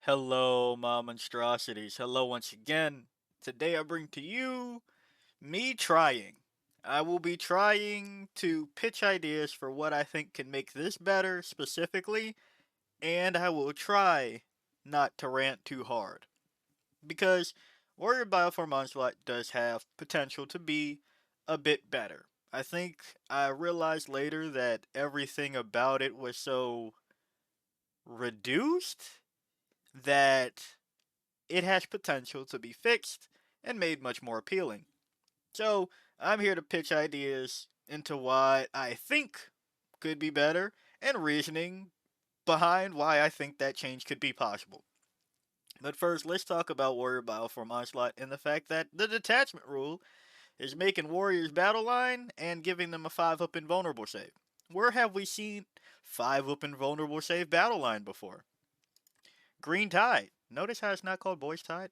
Hello, my monstrosities. Hello once again. Today I bring to you me trying. I will be trying to pitch ideas for what I think can make this better specifically, and I will try not to rant too hard. Because Warrior Bioform Onslaught does have potential to be a bit better. I think I realized later that everything about it was so reduced that it has potential to be fixed and made much more appealing. So, I'm here to pitch ideas into what I think could be better and reasoning behind why I think that change could be possible. But first, let's talk about Warrior Bioform Onslaught and the fact that the Detachment rule is making Warriors battle line and giving them a 5 up invulnerable save. Where have we seen 5 up invulnerable save battle line before? Green Tide. Notice how it's not called Boys Tide?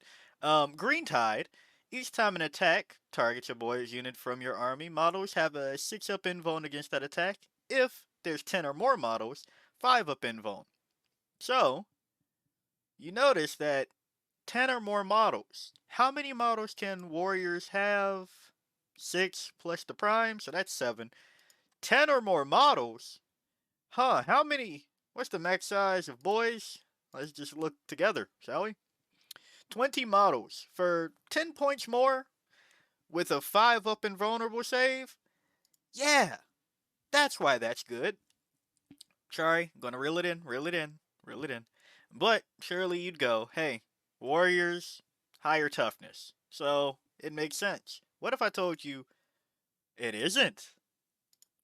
Green Tide. Each time an attack targets a boys unit from your army, models have a 6 up invuln against that attack. If there's 10 or more models, 5 up invuln. So, you notice that 10 or more models. How many models can warriors have? 6 plus the prime, so that's 7. 10 or more models? Huh, how many? What's the max size of boys? Let's just look together, shall we? 20 models for 10 points more with a 5 up invulnerable save? Yeah, that's why that's good. Sorry, I'm gonna reel it in, reel it in, reel it in. But surely you'd go, hey, warriors, higher toughness. So it makes sense. What if I told you it isn't?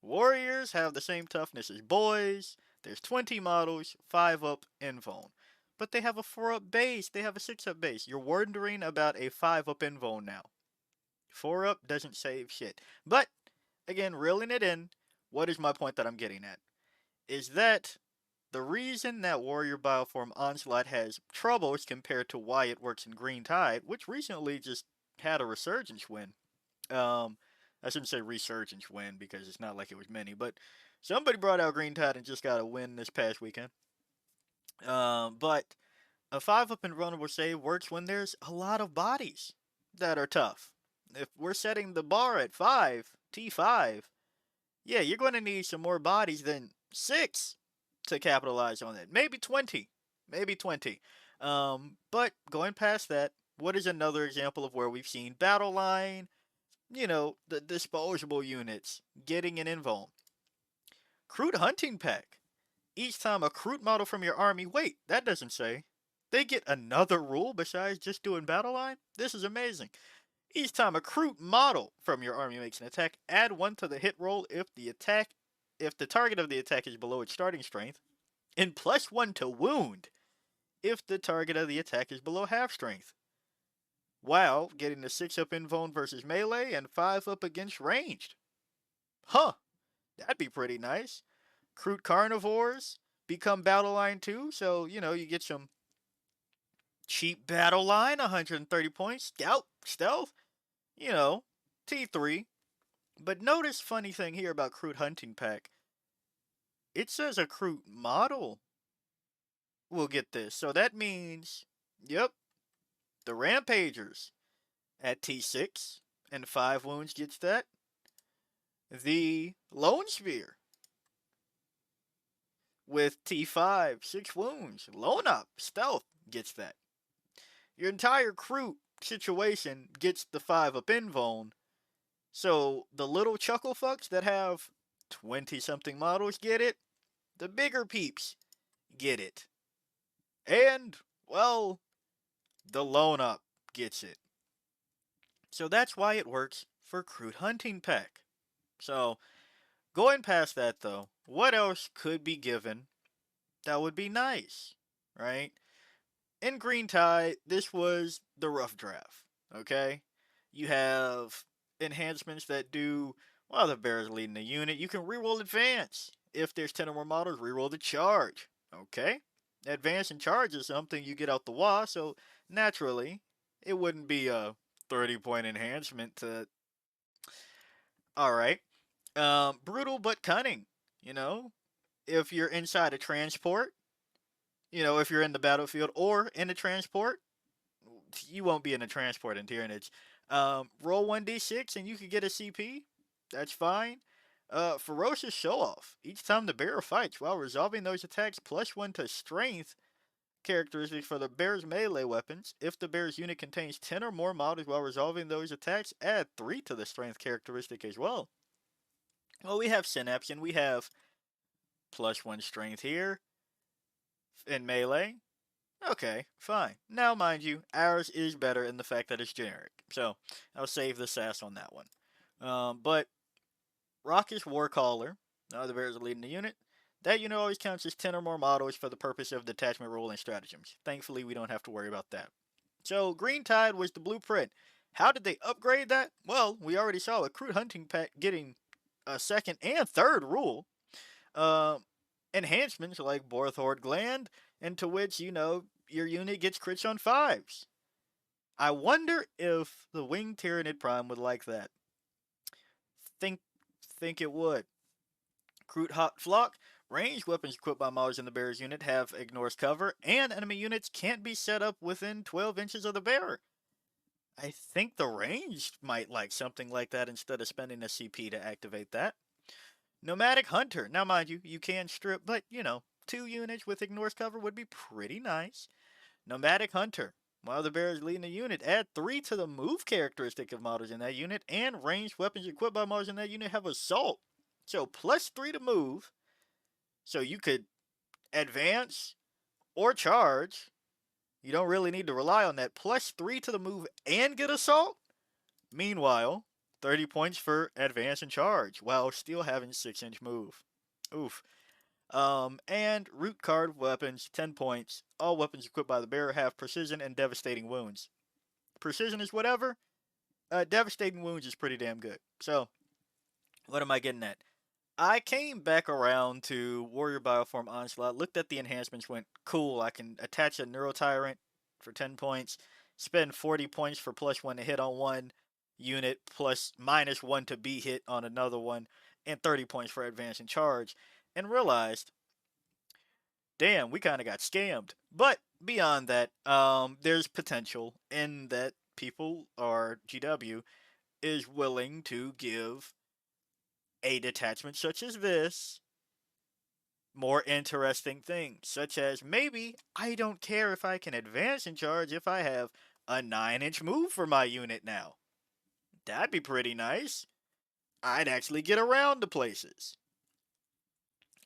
Warriors have the same toughness as boys. There's 20 models, 5 up invuln. But they have a 4 up base, they have a 6 up base. You're wondering about a 5 up invuln now. 4 up doesn't save shit. But, again, reeling it in, what is my point that I'm getting at? Is that the reason that Warrior Bioform Onslaught has troubles compared to why it works in Green Tide, which recently just had a resurgence win. Um, I shouldn't say resurgence win because it's not like it was many, but somebody brought out Green Tide and just got a win this past weekend. But a 5 up invulnerable save works when there's a lot of bodies that are tough. If we're setting the bar at 5, T5, yeah, you're going to need some more bodies than 6 to capitalize on it. Maybe 20. Maybe 20. But going past that, what is another example of where we've seen battle line, the disposable units getting an invuln? Kroot hunting pack. Each time a Kroot model from your army, wait, that doesn't say. They get another rule besides just doing battle line? This is amazing. Each time a Kroot model from your army makes an attack, add 1 to the hit roll if the target of the attack is below its starting strength, and plus 1 to wound if the target of the attack is below half strength. While getting the 6 up invuln versus melee and 5 up against ranged. Huh, that'd be pretty nice. Kroot carnivores become battle line too, so you get some cheap battle line, 130 points, scout, stealth, you know, T3. But notice funny thing here about Kroot hunting pack. It says a Kroot model will get this. So that means, yep, the Rampagers at T6 and 5 wounds gets that. The Lone Spear with T5, 6 wounds. Lone up, stealth gets that. Your entire Kroot situation gets the 5 up invuln. So the little chuckle fucks that have 20 something models get it. The bigger peeps get it. And, well, the lone up gets it. So that's why it works for Kroot hunting pack. So, going past that though, what else could be given that would be nice, right? In Green Tide, this was the rough draft, okay? You have enhancements that do, while the bear is leading the unit, you can reroll advance. If there's 10 or more models, reroll the charge, okay? Advance and charge is something you get out the wall, so naturally, it wouldn't be a 30-point enhancement to. Alright. Brutal but cunning, you know? If you're inside a transport, if you're in the battlefield or in a transport, you won't be in a transport in Tyranids. Roll 1d6 and you can get a CP. That's fine. Ferocious show off. Each time the bearer fights while resolving those attacks, +1 to strength characteristics for the bear's melee weapons. If the bear's unit contains 10 or more models while resolving those attacks, add 3 to the strength characteristic as well. Well, we have Synapse and we have +1 strength here in melee. Okay, fine. Now, mind you, ours is better in the fact that it's generic. So, I'll save the sass on that one. But Raucous Warcaller, the bears are leading the unit. That unit always counts as 10 or more models for the purpose of detachment rule and stratagems. Thankfully, we don't have to worry about that. So, Green Tide was the blueprint. How did they upgrade that? Well, we already saw a Kroot hunting pack getting a second and third rule. Uh, Enhancements like Borthord Gland, into which, your unit gets crits on 5s. I wonder if the Winged Tyranid Prime would like that. Think think it would. Kroot Hot Flock. Ranged weapons equipped by models in the bearer's unit have ignores cover, and enemy units can't be set up within 12 inches of the bearer. I think the ranged might like something like that instead of spending a CP to activate that. Nomadic Hunter. Now, mind you, you can strip, but 2 units with ignores cover would be pretty nice. Nomadic Hunter. While the bearer is leading the unit, add 3 to the move characteristic of models in that unit, and ranged weapons equipped by models in that unit have assault. So +3 to move, so you could advance or charge. You don't really need to rely on that. +3 to the move and get assault. Meanwhile, 30 points for advance and charge, while still having 6-inch move. Oof. And root card weapons, 10 points. All weapons equipped by the bearer have precision and devastating wounds. Precision is whatever. Devastating wounds is pretty damn good. So, what am I getting at? I came back around to Warrior Bioform Onslaught, looked at the enhancements, went, cool, I can attach a Neurotyrant for 10 points, spend 40 points for +1 to hit on one unit, plus -1 to be hit on another one, and 30 points for advance and charge, and realized, damn, we kind of got scammed. But beyond that, there's potential in that people, or GW, is willing to give a detachment such as this more interesting things, such as maybe I don't care if I can advance and charge if I have a 9-inch move for my unit now. That'd be pretty nice. I'd actually get around to places.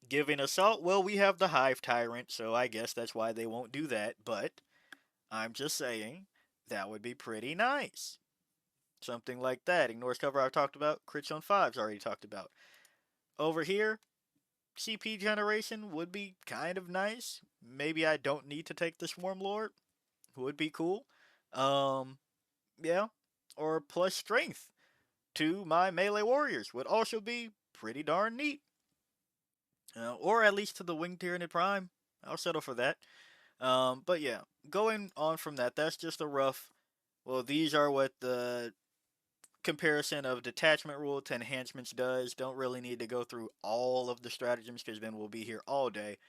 Giving assault, well, we have the Hive Tyrant, so I guess that's why they won't do that, but I'm just saying that would be pretty nice. Something like that. Ignores cover I've talked about. Crits on 5's already talked about. Over here, CP generation would be kind of nice. Maybe I don't need to take the Swarm Lord. Would be cool. Yeah. Or plus strength to my melee warriors would also be pretty darn neat. Or at least to the Winged Tyranid Prime. I'll settle for that. But yeah, going on from that, that's just a rough. Well, these are what the comparison of detachment rule to enhancements does. Don't really need to go through all of the stratagems because then we'll be here all day.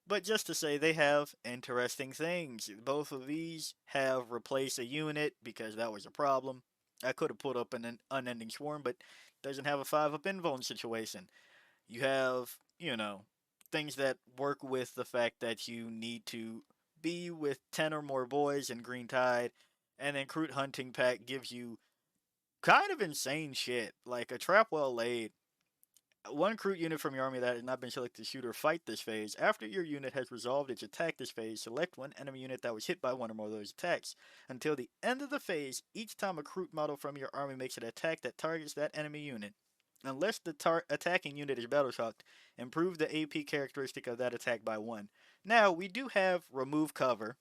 But just to say, they have interesting things. Both of these have replaced a unit because that was a problem. I could have put up an unending swarm, but doesn't have a 5-up invuln situation. You have, things that work with the fact that you need to be with 10 or more boys in Green Tide, and then Kroot Hunting Pack gives you kind of insane shit, like a trap well laid. One Kroot unit from your army that has not been selected to shoot or fight this phase. After your unit has resolved its attack this phase, select one enemy unit that was hit by one or more of those attacks. Until the end of the phase, each time a Kroot model from your army makes an attack that targets that enemy unit, unless the attacking unit is battle shocked, improve the AP characteristic of that attack by 1. Now, we do have remove cover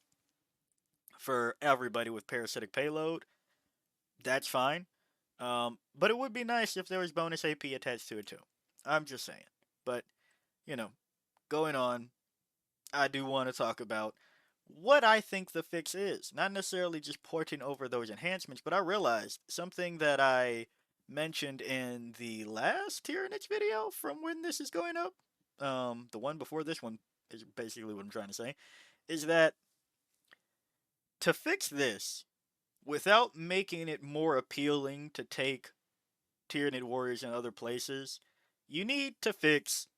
for everybody with parasitic payload. That's fine. But it would be nice if there was bonus AP attached to it too. I'm just saying. But, you know, going on, I do want to talk about what I think the fix is. Not necessarily just porting over those enhancements, but I realized something that I mentioned in the last Tyranids video from when this is going up. The one before this one is basically what I'm trying to say. is that to fix this, without making it more appealing to take Tyranid warriors in other places, you need to fix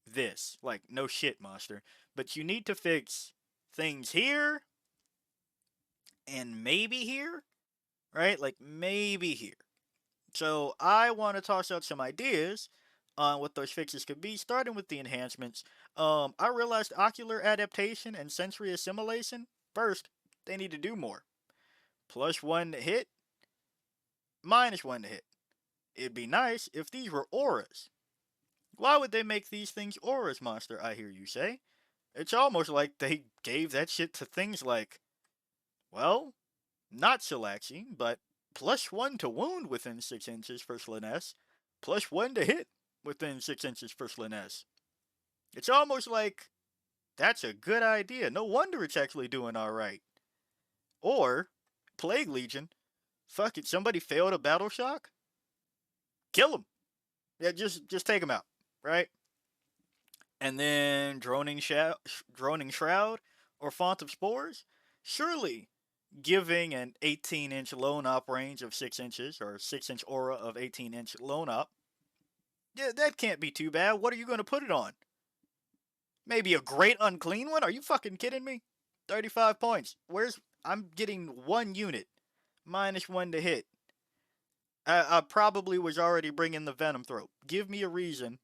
this. Like, no shit, monster. But you need to fix things here and maybe here, right? Like, maybe here. So, I want to toss out some ideas on what those fixes could be, starting with the enhancements. I realized ocular adaptation and sensory assimilation. First, they need to do more. +1 to hit, -1 to hit. It'd be nice if these were auras. Why would they make these things auras, monster, I hear you say? It's almost like they gave that shit to things like, well, not Chilaxi, but +1 to wound within 6 inches for Slanesh, +1 to hit within 6 inches for Slanesh. It's almost like that's a good idea. No wonder it's actually doing alright. Or, Plague Legion, fuck it, somebody failed a battle shock? Kill him. Yeah, just take him out, right? And then droning shroud or font of spores. Surely, giving an 18-inch lone op range of 6 inches or 6-inch aura of 18-inch lone op. Yeah, that can't be too bad. What are you going to put it on? Maybe a great unclean one? Are you fucking kidding me? 35 points. I'm getting 1 unit, -1 to hit. I probably was already bringing the Venom Throat. Give me a reason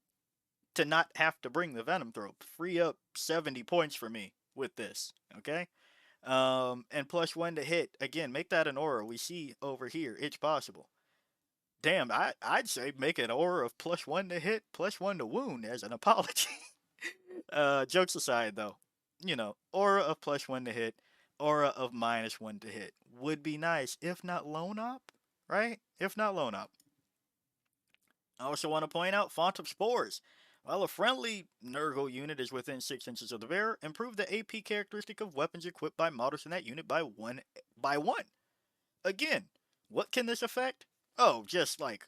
to not have to bring the Venom Throat. Free up 70 points for me with this, okay? And +1 to hit. Again, make that an aura. We see over here, it's possible. Damn, I'd say make an aura of +1 to hit, +1 to wound as an apology. Jokes aside, though, aura of +1 to hit, aura of -1 to hit would be nice, if not lone op, right? If not lone op. I also want to point out Font of Spores. While a friendly Nurgle unit is within 6 inches of the bearer, improve the AP characteristic of weapons equipped by models in that unit by one. Again, what can this affect? Oh, just like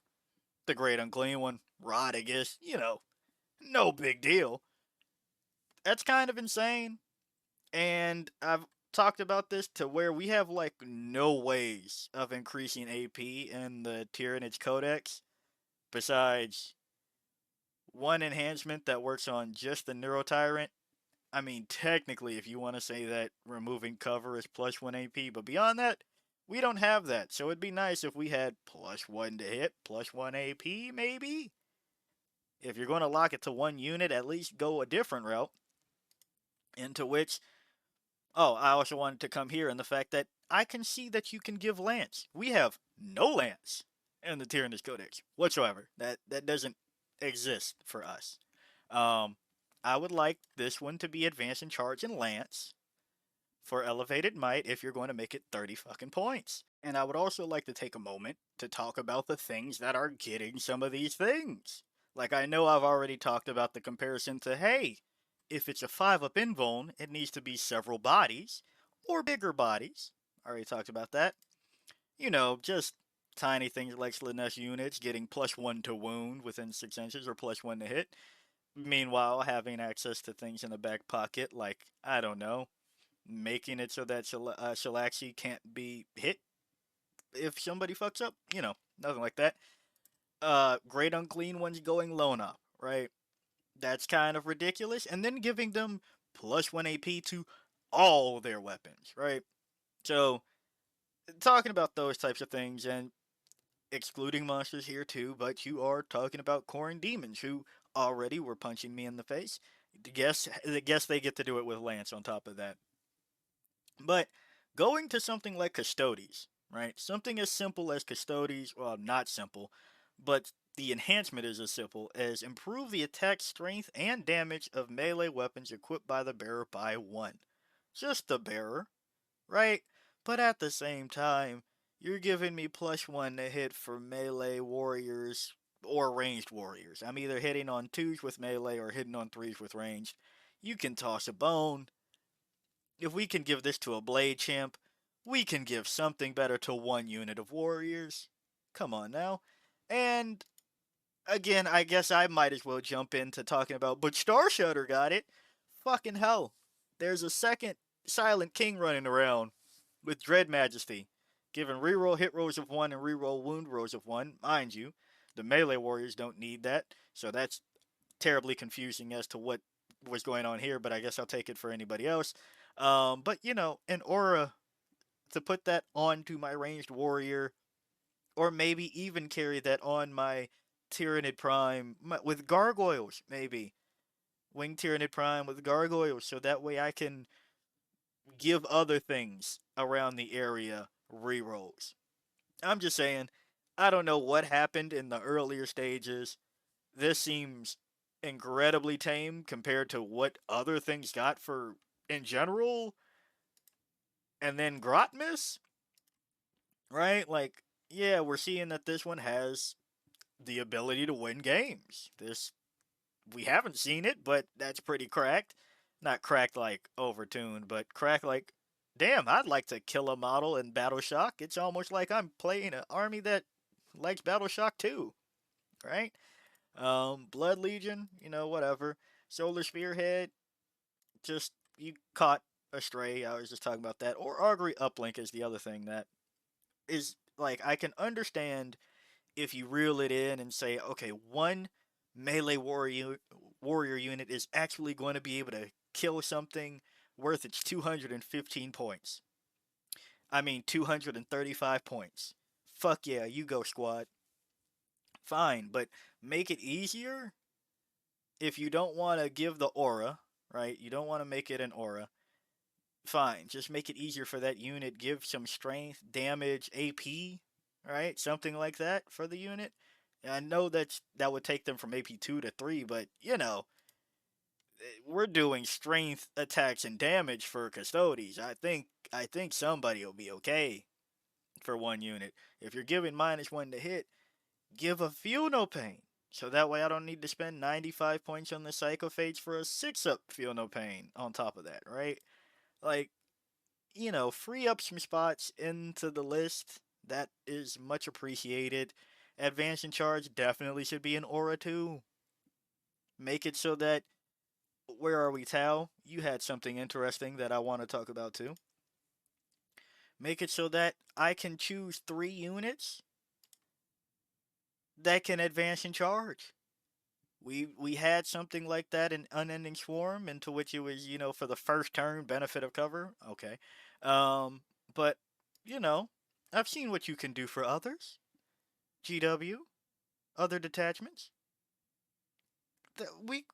the Great Unclean One, Rod, I guess. No big deal. That's kind of insane. And I've talked about this to where we have like no ways of increasing AP in the Tyranids Codex besides one enhancement that works on just the Neurotyrant. I mean, technically, if you want to say that removing cover is +1 AP, but beyond that, we don't have that. So it'd be nice if we had +1 to hit, +1 AP, maybe? If you're going to lock it to 1 unit, at least go a different route. Into which, oh, I also wanted to come here in the fact that I can see that you can give Lance. We have no Lance in the Tyranids Codex whatsoever. That doesn't exist for us. I would like this one to be Advance in Charge and Lance for Elevated Might if you're going to make it 30 fucking points. And I would also like to take a moment to talk about the things that are getting some of these things. Like, I know I've already talked about the comparison to, hey, if it's a 5-up invuln, it needs to be several bodies, or bigger bodies. I already talked about that. Just tiny things like Slanesh units getting +1 to wound within 6 inches or +1 to hit. Meanwhile, having access to things in the back pocket, like, I don't know, making it so that Chilaxi can't be hit if somebody fucks up. Nothing like that. Great Unclean Ones going lone op, right? That's kind of ridiculous. And then giving them +1 AP to all their weapons, right? So, talking about those types of things and excluding monsters here too, but you are talking about Corrin demons who already were punching me in the face. Guess they get to do it with Lance on top of that. But going to something like Custodes, right? Something as simple as Custodes, well, not simple, but the enhancement is as simple as improve the attack strength and damage of melee weapons equipped by the bearer by 1. Just the bearer, right? But at the same time, you're giving me +1 to hit for melee warriors or ranged warriors. I'm either hitting on 2s with melee or hitting on 3s with ranged. You can toss a bone. If we can give this to a blade champ, we can give something better to 1 unit of warriors. Come on now. And again, I guess I might as well jump into talking about, but Star Shudder got it. Fucking hell. there's a second Silent King running around with Dread Majesty, giving reroll hit rolls of 1 and reroll wound rolls of 1. Mind you, the melee warriors don't need that, so that's terribly confusing as to what was going on here, but I guess I'll take it for anybody else. But, an aura to put that onto my ranged warrior, or maybe even carry that on my Tyranid Prime with gargoyles, maybe. Wing Tyranid Prime with gargoyles, so that way I can give other things around the area rerolls. I'm just saying, I don't know what happened in the earlier stages. This seems incredibly tame compared to what other things got for in general. And then Grotmus, right? Like, yeah, we're seeing that this one has the ability to win games. This we haven't seen it, but that's pretty cracked. Not cracked like overtuned, but cracked like, damn, I'd like to kill a model in Battle Shock. It's almost like I'm playing an army that likes Battle Shock too, right? Blood Legion, whatever. Solar Spearhead, just you caught a stray. I was just talking about that. Or Augury Uplink is the other thing that is like I can understand if you reel it in and say, okay, one melee warrior unit is actually going to be able to kill something worth its 215 points. I mean 235 points. Fuck yeah, you go squad. Fine, but make it easier if you don't want to give the aura, right? You don't want to make it an aura. Fine, just make it easier for that unit. Give some strength, damage, AP, right? Something like that for the unit. I know that would take them from AP 2 to 3, but we're doing strength, attacks, and damage for Custodes. I think somebody will be okay for one unit. If you're giving -1 to hit, give a Feel No Pain. So that way I don't need to spend 95 points on the Psychophage for a 6-up Feel No Pain on top of that, right? Like, free up some spots into the list. That is much appreciated. Advance and Charge definitely should be an aura too. Make it so that, where are we, Tao? You had something interesting that I want to talk about too. Make it so that I can choose 3 units that can advance and charge. We had something like that in Unending Swarm, into which it was, for the first turn, benefit of cover. Okay. Um, but, you know, I've seen what you can do for others. GW, other detachments. We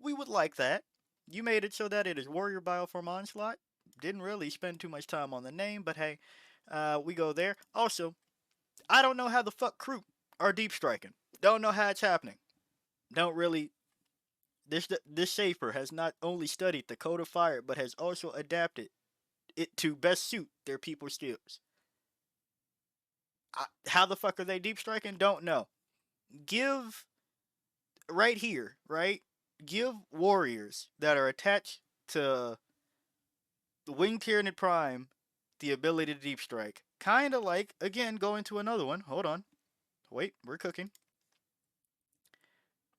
would like that. You made it so that it is Warrior Bioform Onslaught. Didn't really spend too much time on the name, but hey, we go there. Also, I don't know how the fuck Kroot are deep striking. Don't know how it's happening. Don't really. This Safer has not only studied the Code of Fire, but has also adapted it to best suit their people's skills. How the fuck are they deep striking? Don't know. Give right here, right? Give warriors that are attached to the Wing Tyranid Prime the ability to deep strike. Kind of like, again, going to another one. Hold on. Wait, we're cooking.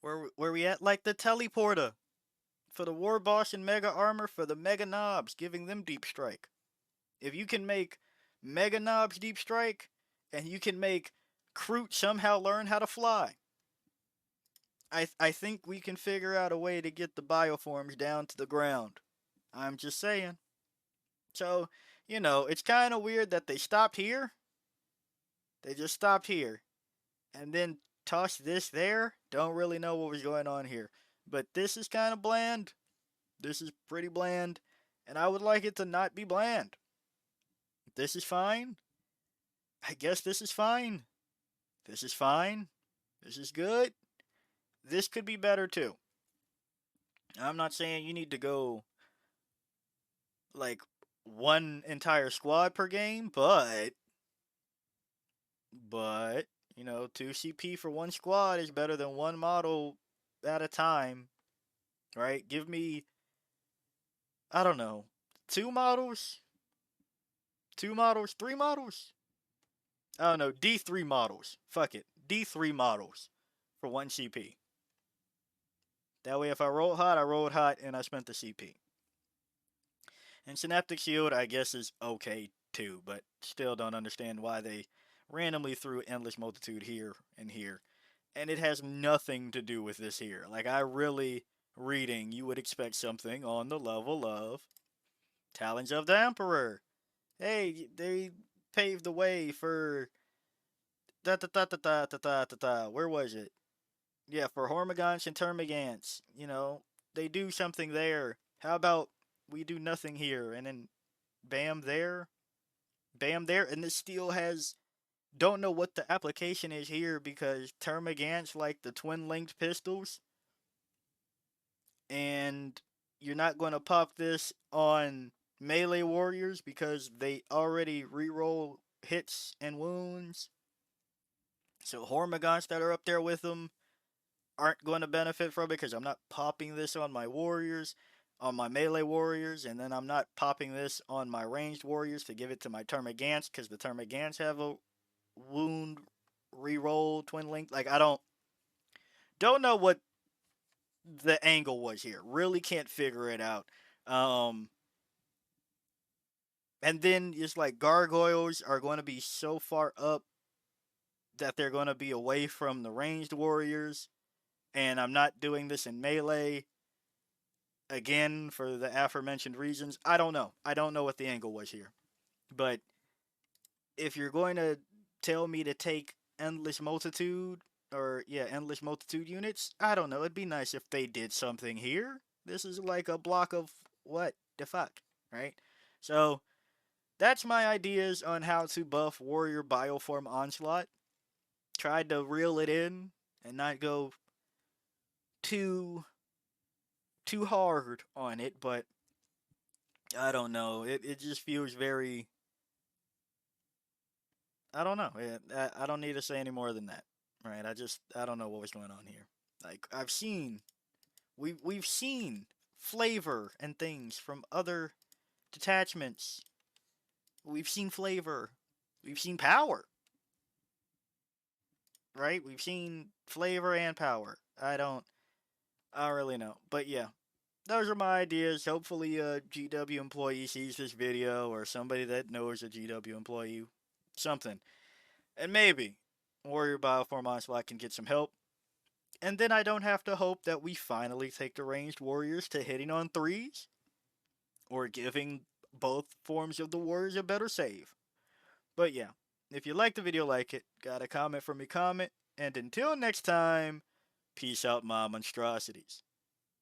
Where we at? Like the Teleporter for the War Boss and Mega Armor for the Mega Knobs, giving them deep strike. If you can make Mega Knobs deep strike, and you can make Kroot somehow learn how to fly, I think we can figure out a way to get the bioforms down to the ground. I'm just saying. So, it's kind of weird that they stopped here. They just stopped here. And then tossed this there. Don't really know what was going on here. But this is kind of bland. This is pretty bland. And I would like it to not be bland. This is fine. I guess this is fine. This is fine. This is good. This could be better too. I'm not saying you need to go like one entire squad per game, but 2 CP for one squad is better than one model at a time, right? Give me, I don't know, 2 models, 2 models, 3 models. I don't know, D3 models. Fuck it, D3 models for 1 CP. That way, if I rolled hot, I rolled hot, and I spent the CP. And Synaptic Shield, I guess, is okay too, but still don't understand why they randomly threw Endless Multitude here and here. And it has nothing to do with this here. Like, I really, reading, you would expect something on the level of Talons of the Emperor. Hey, they paved the way for da da da da da da da da da. Where was it? Yeah, for Hormigons and Termagants. You know, they do something there. How about we do nothing here and then bam there, bam there, and this still has don't know what the application is here because Termagants like the twin linked pistols, and you're not going to pop this on melee warriors because they already reroll hits and wounds. So Hormigons that are up there with them aren't going to benefit from it because I'm not popping this on my warriors, on my melee warriors, and then I'm not popping this on my ranged warriors to give it to my Termagants because the Termagants have a wound reroll twin link. Like I don't know what the angle was here. Really can't figure it out. Um, and then it's like gargoyles are going to be so far up that they're going to be away from the ranged warriors, and I'm not doing this in melee again for the aforementioned reasons. I don't know. I don't know what the angle was here. But if you're going to tell me to take endless multitude or yeah, endless multitude units, I don't know. It'd be nice if they did something here. This is like a block of what the fuck, right? So that's my ideas on how to buff warrior bioform onslaught. Tried to reel it in and not go too too hard on it, but I don't know. It just feels very. I don't know. I don't need to say any more than that, right? I don't know what was going on here. Like we've seen flavor and things from other detachments. We've seen flavor. We've seen power, right? We've seen flavor and power. I don't really know, but yeah, those are my ideas. Hopefully, a GW employee sees this video or somebody that knows a GW employee, something. And maybe Warrior Bioform Onslaught can get some help. And then I don't have to hope that we finally take the ranged warriors to hitting on threes or giving both forms of the warriors a better save. But yeah, if you like the video, like it. Got a comment from me, comment. And until next time, peace out, my monstrosities.